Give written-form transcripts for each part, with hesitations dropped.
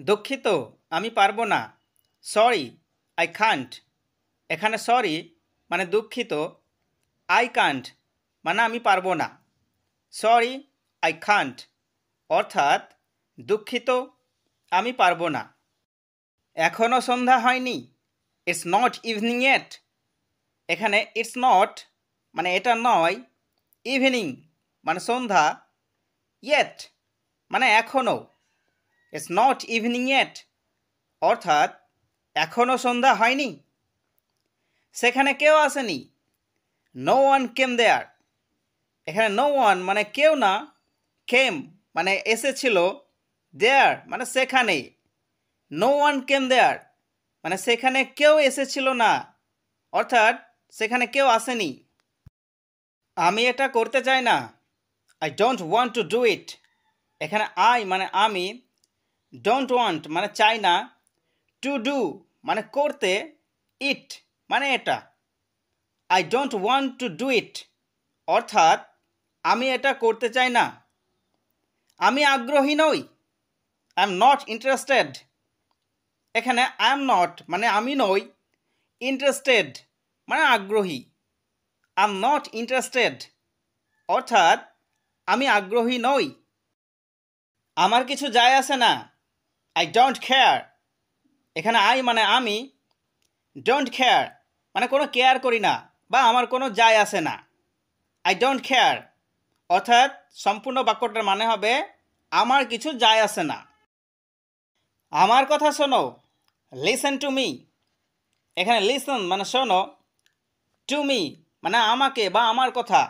দুঃখিত আমি পারবো না। Sorry I can't. এখানে সরি মানে দুঃখিত, আই কান্ট মানে আমি পারবো না। সরি আই কান্ট অর্থাৎ দুঃখিত আমি পারবো না। এখনও সন্ধ্যা হয়নি, ইটস নট ইভিনিং ইয়েট। এখানে ইটস নট মানে এটা নয়, ইভিনিং মানে সন্ধ্যা, ইয়েট মানে এখনও। ইটস নট ইভিনিং ইয়েট অর্থাৎ এখনও সন্ধ্যা হয়নি। সেখানে কেউ আসেনি, নো ওয়ান কেম দেয়ার। এখানে নো ওয়ান মানে কেউ না, কেম মানে এসেছিল, দেয়ার মানে সেখানে। নো ওয়ান কেম দেয়ার মানে সেখানে কেউ এসেছিল না, অর্থাৎ সেখানে কেউ আসেনি। আমি এটা করতে চাই না, I don't want to do it. এখানে আই মানে আমি, ডোন্ট ওয়ান্ট মানে চাই না, টু ডু মানে করতে, ইট মানে এটা। I don't want to do it অর্থাৎ আমি এটা করতে চাই না। আমি আগ্রহী নই, আই এম নট ইন্টারেস্টেড। এখানে আই এম নট মানে আমি নই, ইন্টারেস্টেড মানে আগ্রহী। আই এম নট ইন্টারেস্টেড অর্থাৎ আমি আগ্রহী নই। আমার কিছু যায় আসে না, আই ডোন্ট কেয়ার। এখানে আই মানে আমি, ডোন্ট কেয়ার মানে কোনো কেয়ার করি না বা আমার কোনো যায় আসে না। আই ডোন্ট কেয়ার অর্থাৎ সম্পূর্ণ বাক্যটার মানে হবে আমার কিছু যায় আসে না। আমার কথা শোনো, লিসেন টু মি। এখানে লিসেন মানে শোনো, টু মি মানে আমাকে বা আমার কথা।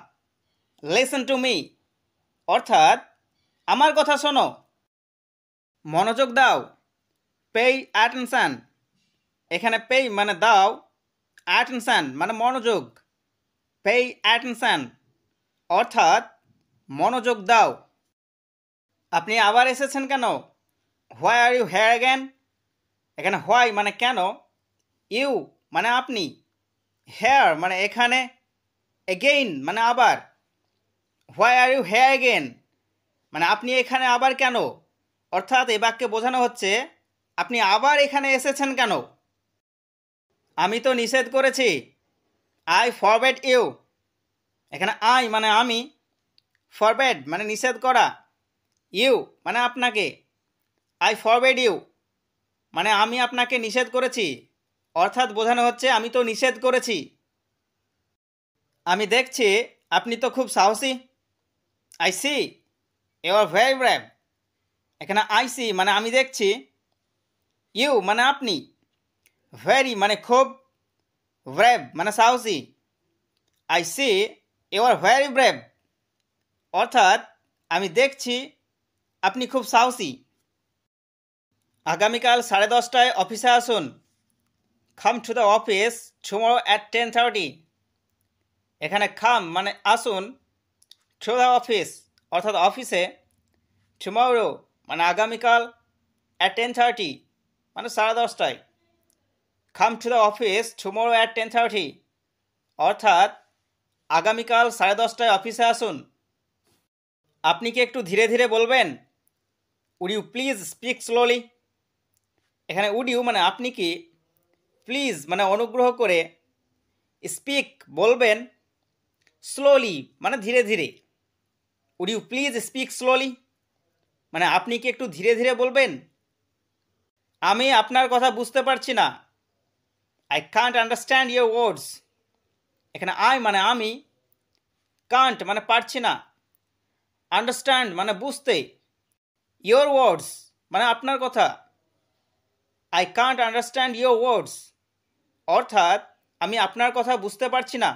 লিসেন টু মি অর্থাৎ আমার কথা শোনো। মনোযোগ দাও, পে অ্যাটেনশন। এখানে পে মানে দাও, অ্যাটেনশন মানে মনোযোগ। পে অ্যাটেনশন অর্থাৎ মনোযোগ দাও। আপনি আবার এসেছেন কেন, why are you here again. এখানে হোয়াই মানে কেন, ইউ মানে আপনি, হেয়ার মানে এখানে, এগেইন মানে আবার। Why are you here again মানে আপনি এখানে আবার কেন, অর্থাৎ এই বাক্যে বোঝানো হচ্ছে আপনি আবার এখানে এসেছেন কেন। আমি তো নিষেধ করেছি, আই ফরবেড ইউ। এখানে আই মানে আমি, ফরবেড মানে নিষেধ করা, ইউ মানে আপনাকে। আই ফরবেড ইউ মানে আমি আপনাকে নিষেধ করেছি, অর্থাৎ বোঝানো হচ্ছে আমি তো নিষেধ করেছি। আমি দেখছি আপনি তো খুব সাহসী, I see you are very brave. এখানে আই সি মানে আমি দেখছি, ইউ মানে আপনি, ভেরি মানে খুব, ব্রেভ মানে সাহসী। I see you are very brave অর্থাৎ আমি দেখছি আপনি খুব সাহসী। আগামীকাল 10:30টায় অফিসে আসুন। Come to the office tomorrow at 10:30। এখানে কাম মানে আসুন, টু দ্য অফিস অর্থাৎ অফিসে, টুমরো মানে আগামীকাল, অ্যাট 10:30 মানে 10:30টায়। Come to the office tomorrow at 10:30 অর্থাৎ আগামীকাল 10:30টায় অফিসে আসুন। আপনি কি একটু ধীরে ধীরে বলবেন, would you please speak slowly. এখানে উড ইউ মানে আপনি কি, প্লিজ মানে অনুগ্রহ করে, স্পিক বলবেন, স্লোলি মানে ধীরে ধীরে। Would you please speak slowly মানে আপনি কি একটু ধীরে ধীরে বলবেন। আমি আপনার কথা বুঝতে পারছি না, আই কান্ট আন্ডারস্ট্যান্ড ইয়োর ওয়ার্ডস। এখানে আই মানে আমি, কান্ট মানে পারছি না, আন্ডারস্ট্যান্ড মানে বুঝতে, ইয়োর ওয়ার্ডস মানে আপনার কথা। আই কান্ট আন্ডারস্ট্যান্ড ইয়োর ওয়ার্ডস অর্থাৎ আমি আপনার কথা বুঝতে পারছি না।